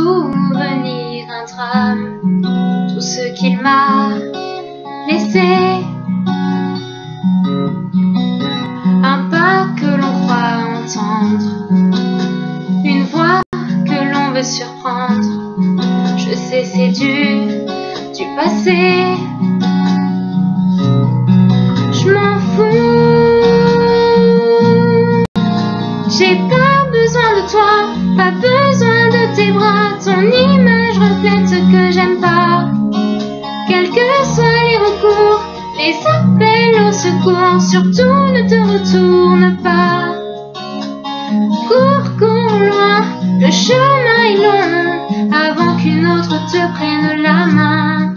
souvenir un drame, tout ce qu'il m'a laissé. Un pas que l'on croit entendre, une voix que l'on veut surprendre. Je sais c'est du passé. Je m'en fous, j'ai pas besoin de toi, pas besoin de tes bras. Ton image reflète ce que j'aime pas. Quels que soient les recours, les appels au secours, surtout ne te retourne pas. Cours, cours loin, le chemin est long, avant qu'une autre te prenne la main.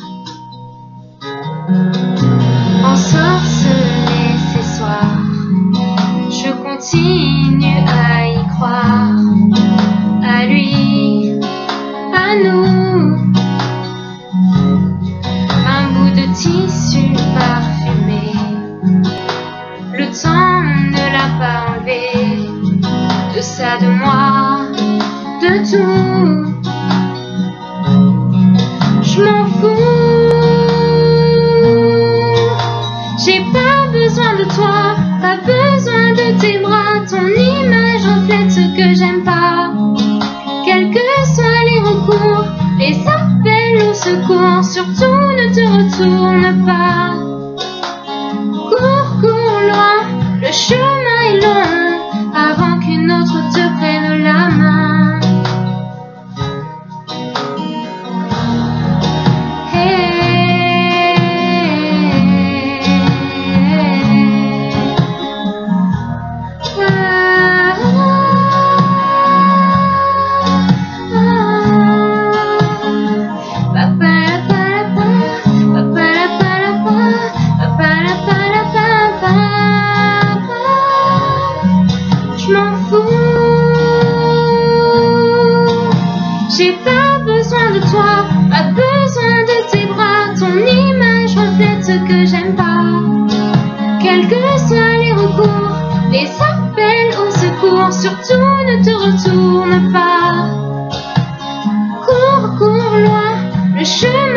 Ensorcelé ces soirs, je continue à y croire, à lui, à nous. Un bout de tissu parfumé, le temps ne l'a pas enlevé, de ça, de moi, de tout. Je m'en fous, j'ai pas besoin de toi, pas besoin de tes bras. Ton image reflète ce que j'aime pas. Quels que soient les recours, les appels au secours, surtout ne te retourne pas. Cours, cours loin, le chemin est long, avant qu'une autre te prenne la main. Je m'en fous, j'ai pas besoin de toi, pas besoin de tes bras. Ton image reflète ce que j'aime pas. Quels que soient les recours, les appels au secours, surtout ne te retourne pas. Cours, cours loin, le chemin